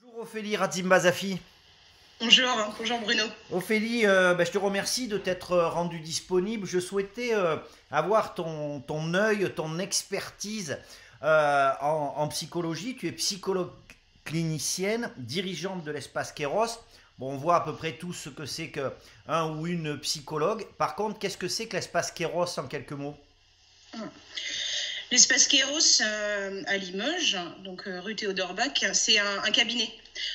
Bonjour Ophélie Ratzimbazafi. Bonjour Bruno. Ophélie, je te remercie de t'être rendue disponible. Je souhaitais avoir ton œil, ton expertise en psychologie. Tu es psychologue clinicienne, dirigeante de l'espace Kéros. Bon, on voit à peu près tout ce que c'est qu'un ou une psychologue. Par contre, qu'est-ce que c'est que l'espace Kéros en quelques mots? L'espace Kéros à Limoges, donc rue Théodore Bach, c'est un cabinet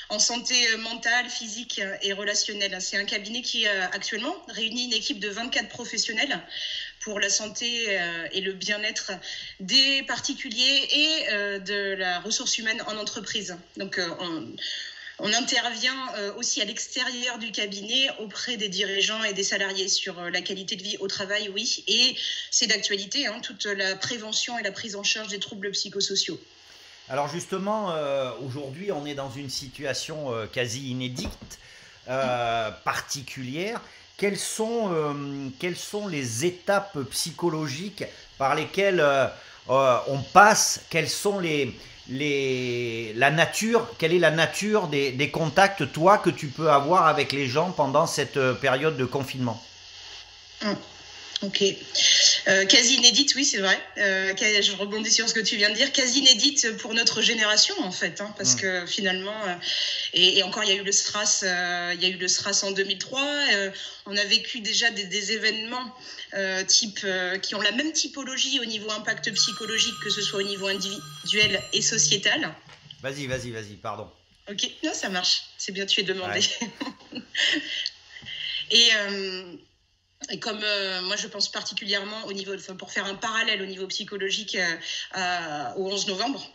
en santé mentale, physique et relationnelle. C'est un cabinet qui actuellement réunit une équipe de 24 professionnels pour la santé et le bien-être des particuliers et de la ressource humaine en entreprise. Donc on intervient aussi à l'extérieur du cabinet auprès des dirigeants et des salariés sur la qualité de vie au travail, oui. Et c'est d'actualité, toute la prévention et la prise en charge des troubles psychosociaux. Alors justement, aujourd'hui, on est dans une situation quasi inédite, particulière. Quelles sont les étapes psychologiques par lesquelles on passe? La nature, quelle est la nature des contacts, toi, que tu peux avoir avec les gens pendant cette période de confinement? Ok. Quasi inédite, oui, c'est vrai. Je rebondis sur ce que tu viens de dire. Quasi inédite pour notre génération, en fait, parce que finalement, et encore, il y a eu le SRAS, en 2003. On a vécu déjà des événements qui ont la même typologie au niveau impact psychologique, que ce soit au niveau individuel et sociétal. Vas-y, pardon. Ok, non, ça marche. C'est bien, tu es demandé. Ouais. Et comme moi, je pense particulièrement pour faire un parallèle au niveau psychologique au 11 novembre.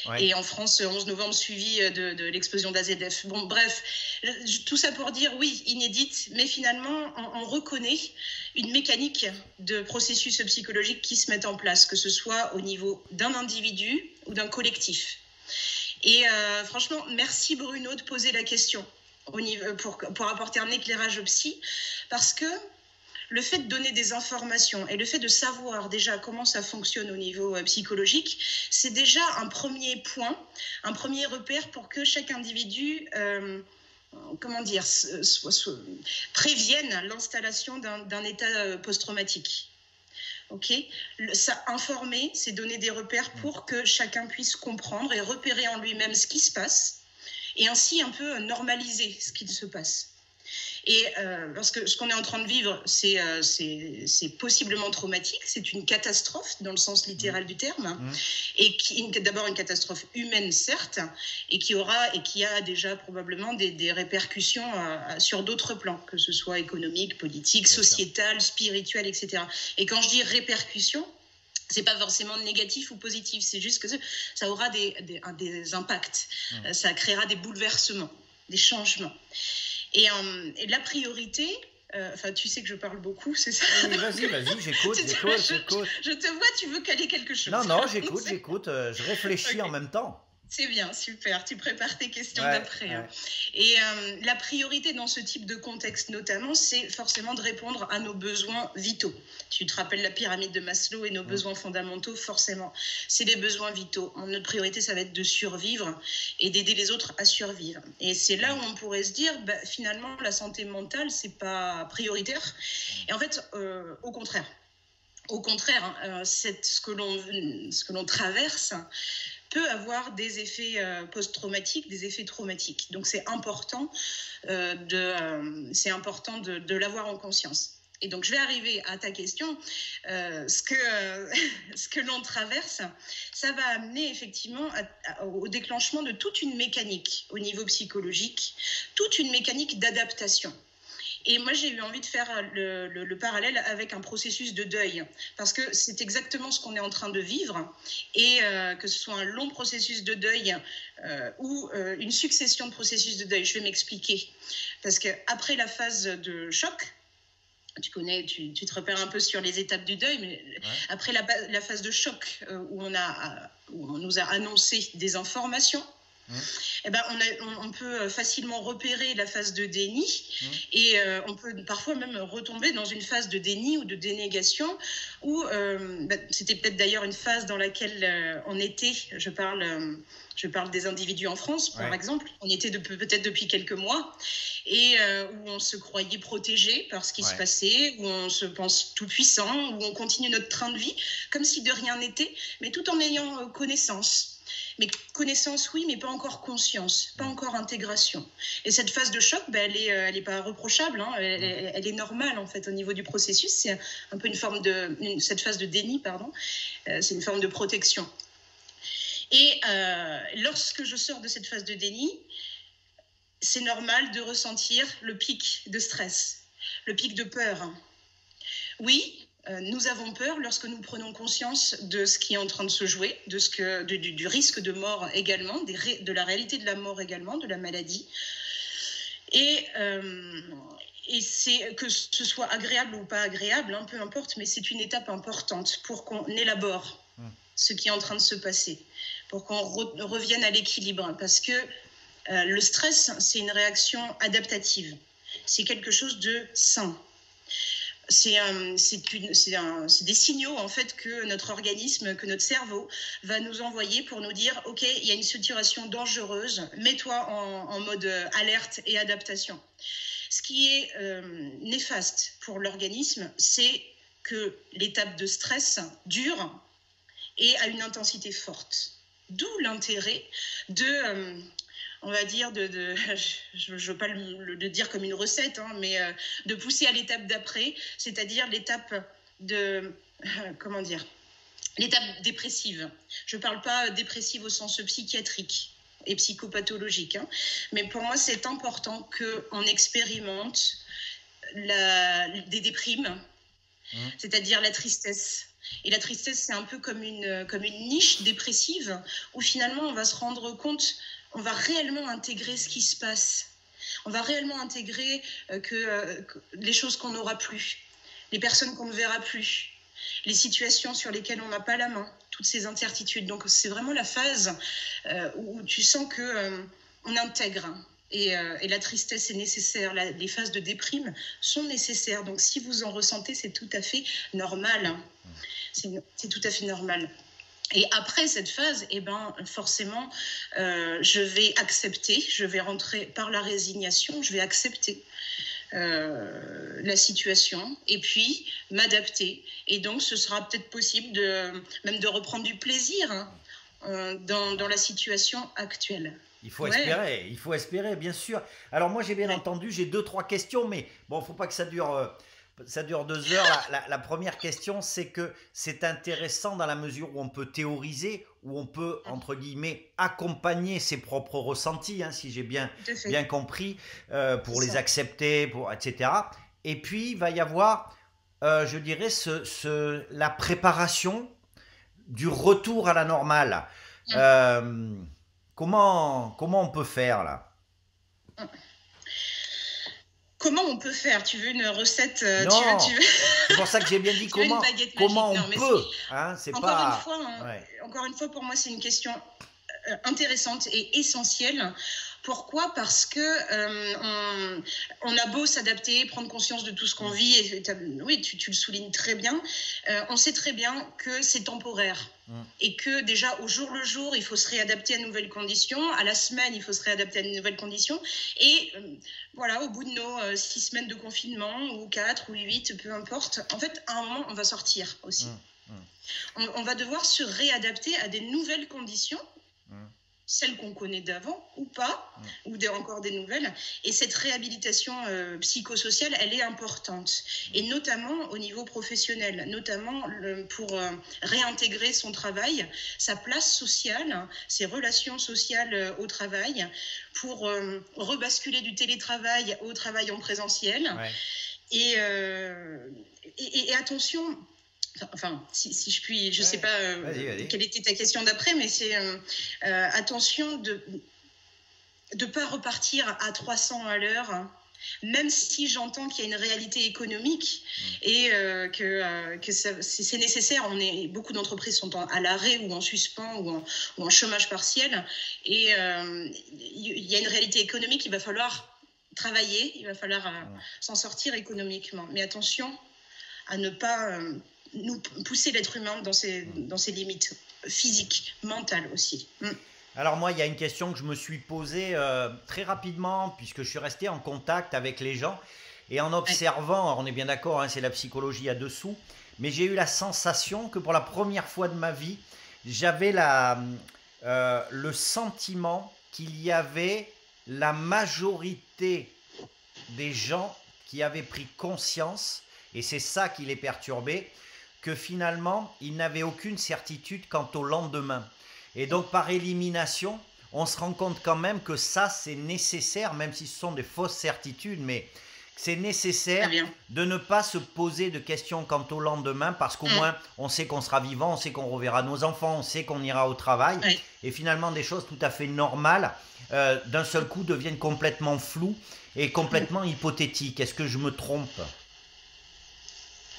Ouais. Et en France, 11 novembre suivi de l'explosion d'AZF. Bon, bref, tout ça pour dire, oui, inédite, mais finalement, on reconnaît une mécanique de processus psychologiques qui se mettent en place, que ce soit au niveau d'un individu ou d'un collectif. Et franchement, merci Bruno de poser la question pour apporter un éclairage psy, parce que le fait de donner des informations et le fait de savoir déjà comment ça fonctionne au niveau psychologique, c'est déjà un premier point, un premier repère pour que chaque individu prévienne l'installation d'un état post-traumatique. Ok, ça informer, c'est donner des repères pour que chacun puisse comprendre et repérer en lui-même ce qui se passe et ainsi un peu normaliser ce qu'il se passe. Et parce que ce qu'on est en train de vivre, c'est possiblement traumatique, c'est une catastrophe dans le sens littéral du terme, et d'abord une catastrophe humaine certes, et qui a déjà probablement des répercussions sur d'autres plans, que ce soit économique, politique, sociétal, spirituel, etc. Et quand je dis répercussions, c'est pas forcément négatif ou positif, c'est juste que ça aura des impacts, ça créera des bouleversements, des changements. Et la priorité, tu sais que je parle beaucoup, c'est ça? Oui, vas-y, j'écoute. Je te vois, tu veux caler quelque chose. Non, j'écoute, je réfléchis okay. En même temps. C'est bien, super, tu prépares tes questions d'après. Ouais. Et la priorité dans ce type de contexte notamment, c'est forcément de répondre à nos besoins vitaux. Tu te rappelles la pyramide de Maslow et nos besoins fondamentaux, forcément. C'est les besoins vitaux. Notre priorité, ça va être de survivre et d'aider les autres à survivre. Et c'est là où on pourrait se dire, finalement, la santé mentale, c'est pas prioritaire. Et en fait, au contraire. Ce que l'on traverse peut avoir des effets post-traumatiques, des effets traumatiques. Donc c'est important, de l'avoir en conscience. Et donc je vais arriver à ta question. Ce que l'on traverse, ça va amener effectivement au déclenchement de toute une mécanique au niveau psychologique, toute une mécanique d'adaptation. Et moi, j'ai eu envie de faire le parallèle avec un processus de deuil, parce que c'est exactement ce qu'on est en train de vivre, et que ce soit un long processus de deuil ou une succession de processus de deuil. Je vais m'expliquer. Parce qu'après la phase de choc, tu te repères un peu sur les étapes du deuil, mais après la phase de choc où on nous a annoncé des informations, eh ben, on peut facilement repérer la phase de déni et on peut parfois même retomber dans une phase de déni ou de dénégation où c'était peut-être d'ailleurs une phase dans laquelle on était, je parle des individus en France, par exemple. On y était peut-être depuis quelques mois et où on se croyait protégé par ce qui se passait, où on se pense tout puissant, où on continue notre train de vie comme si de rien n'était, mais tout en ayant connaissance. Mais connaissance, oui, mais pas encore conscience, pas encore intégration. Et cette phase de choc, elle est pas reprochable, hein, elle est normale en fait au niveau du processus. C'est un peu une forme cette phase de déni, pardon, c'est une forme de protection. Et lorsque je sors de cette phase de déni, c'est normal de ressentir le pic de stress, le pic de peur. Oui, nous avons peur lorsque nous prenons conscience de ce qui est en train de se jouer, du risque de mort également, de la réalité de la mort également, de la maladie. Et c'est que ce soit agréable ou pas agréable, hein, peu importe, mais c'est une étape importante pour qu'on élabore ce qui est en train de se passer, pour qu'on revienne à l'équilibre. Parce que le stress, c'est une réaction adaptative. C'est quelque chose de sain. C'est des signaux en fait que notre organisme, que notre cerveau va nous envoyer pour nous dire ok, il y a une situation dangereuse, mets-toi en mode alerte et adaptation. Ce qui est néfaste pour l'organisme, c'est que l'étape de stress dure et à une intensité forte. D'où l'intérêt de on va dire, je ne veux pas le dire comme une recette, hein, mais de pousser à l'étape d'après, c'est-à-dire l'étape l'étape dépressive. Je ne parle pas dépressive au sens psychiatrique et psychopathologique, hein, mais pour moi, c'est important qu'on expérimente des déprimes, c'est-à-dire la tristesse. Et la tristesse, c'est un peu comme une niche dépressive où finalement, on va se rendre compte, on va réellement intégrer ce qui se passe. On va réellement intégrer que les choses qu'on n'aura plus, les personnes qu'on ne verra plus, les situations sur lesquelles on n'a pas la main, toutes ces incertitudes. Donc, c'est vraiment la phase où tu sens qu'on intègre. Et la tristesse est nécessaire. Les phases de déprime sont nécessaires. Donc, si vous en ressentez, c'est tout à fait normal. C'est tout à fait normal. Et après cette phase, forcément, je vais accepter, je vais rentrer par la résignation, je vais accepter la situation et puis m'adapter. Et donc, ce sera peut-être possible même de reprendre du plaisir dans la situation actuelle. Il faut espérer, bien sûr. Alors moi, j'ai bien entendu, j'ai 2-3 questions, mais bon, il ne faut pas que ça dure 2 heures. La première question, c'est que c'est intéressant dans la mesure où on peut théoriser, où on peut, entre guillemets, accompagner ses propres ressentis, hein, si j'ai bien compris, pour les accepter, etc. Et puis, il va y avoir, je dirais, la préparation du retour à la normale. Comment on peut faire là? Comment on peut faire? Tu veux une recette? Non, c'est pour ça que j'ai bien dit comment on peut. Hein, encore une fois, pour moi, c'est une question intéressante et essentielle. Pourquoi? Parce que on a beau s'adapter, prendre conscience de tout ce qu'on vit, et oui, tu le soulignes très bien, on sait très bien que c'est temporaire. Et que déjà au jour le jour, il faut se réadapter à de nouvelles conditions, à la semaine, il faut se réadapter à de nouvelles conditions, et voilà, au bout de nos 6 semaines de confinement, ou 4 ou 8, peu importe, en fait, à un moment, on va sortir aussi. On va devoir se réadapter à des nouvelles conditions, celles qu'on connaît d'avant ou pas, ou encore des nouvelles. Et cette réhabilitation psychosociale, elle est importante. Et notamment au niveau professionnel, notamment pour réintégrer son travail, sa place sociale, ses relations sociales au travail, pour rebasculer du télétravail au travail en présentiel. Ouais. Et attention... Enfin, si je puis, je ne sais pas quelle était ta question d'après, mais c'est attention de ne pas repartir à 300 à l'heure même si j'entends qu'il y a une réalité économique et que c'est nécessaire. Beaucoup d'entreprises sont à l'arrêt ou en suspens ou en chômage partiel. Et il y a une réalité économique, il va falloir travailler, il va falloir s'en sortir économiquement. Mais attention à ne pas nous pousser l'être humain dans ses limites physiques, mentales aussi. Alors moi, il y a une question que je me suis posée très rapidement, puisque je suis resté en contact avec les gens, et en observant, on est bien d'accord, hein, c'est la psychologie à dessous, mais j'ai eu la sensation que pour la première fois de ma vie, j'avais le sentiment qu'il y avait la majorité des gens qui avaient pris conscience, et c'est ça qui les perturbait, que finalement, ils n'avaient aucune certitude quant au lendemain. Et donc, par élimination, on se rend compte quand même que ça, c'est nécessaire, même si ce sont des fausses certitudes, mais c'est nécessaire de ne pas se poser de questions quant au lendemain, parce qu'au moins, on sait qu'on sera vivant, on sait qu'on reverra nos enfants, on sait qu'on ira au travail. Et finalement, des choses tout à fait normales, d'un seul coup, deviennent complètement floues et complètement hypothétiques. Est-ce que je me trompe ?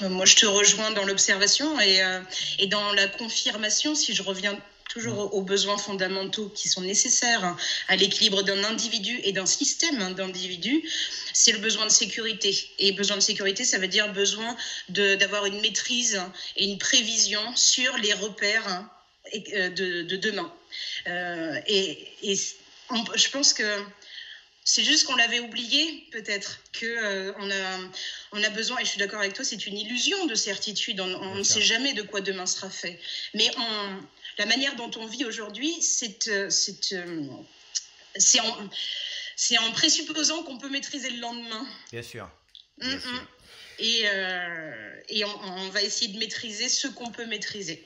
Moi, je te rejoins dans l'observation et dans la confirmation, si je reviens toujours aux besoins fondamentaux qui sont nécessaires à l'équilibre d'un individu et d'un système d'individus, c'est le besoin de sécurité. Et besoin de sécurité, ça veut dire besoin d'avoir une maîtrise et une prévision sur les repères de demain. Je pense que c'est juste qu'on l'avait oublié, peut-être, qu'on a besoin, et je suis d'accord avec toi, c'est une illusion de certitude, on ne sait jamais de quoi demain sera fait. Mais la manière dont on vit aujourd'hui, c'est en présupposant qu'on peut maîtriser le lendemain. Bien sûr. Bien sûr. Et on va essayer de maîtriser ce qu'on peut maîtriser.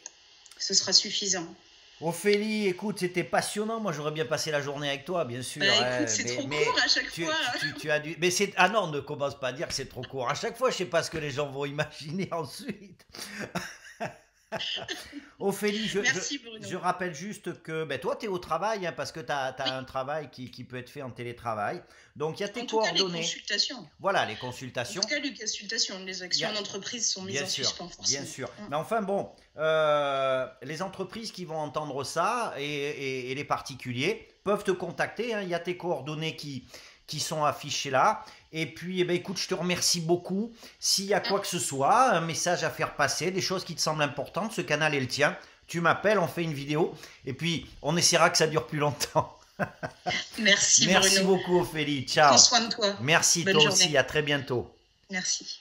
Ce sera suffisant. Ophélie, écoute, c'était passionnant. Moi, j'aurais bien passé la journée avec toi, bien sûr. Écoute, c'est trop court à chaque fois. Tu as dû. Mais ah non, ne commence pas à dire que c'est trop court. À chaque fois, je sais pas ce que les gens vont imaginer ensuite. Ophélie, je rappelle juste que toi, tu es au travail, hein, parce que tu as un travail qui peut être fait en télétravail. Donc, il y a tes coordonnées. En tout cas, les consultations. Voilà, les consultations. En tout cas, les consultations. Les actions d'entreprise sont mises en suspens. Bien sûr. Mais enfin, bon, les entreprises qui vont entendre ça et les particuliers peuvent te contacter. Hein. Il y a tes coordonnées qui sont affichées là. Et puis, écoute, je te remercie beaucoup. S'il y a quoi que ce soit, un message à faire passer, des choses qui te semblent importantes, ce canal est le tien. Tu m'appelles, on fait une vidéo. Et puis, on essaiera que ça dure plus longtemps. Merci beaucoup, Ophélie. Ciao. Prends soin de toi. Merci, toi aussi. À très bientôt. Merci.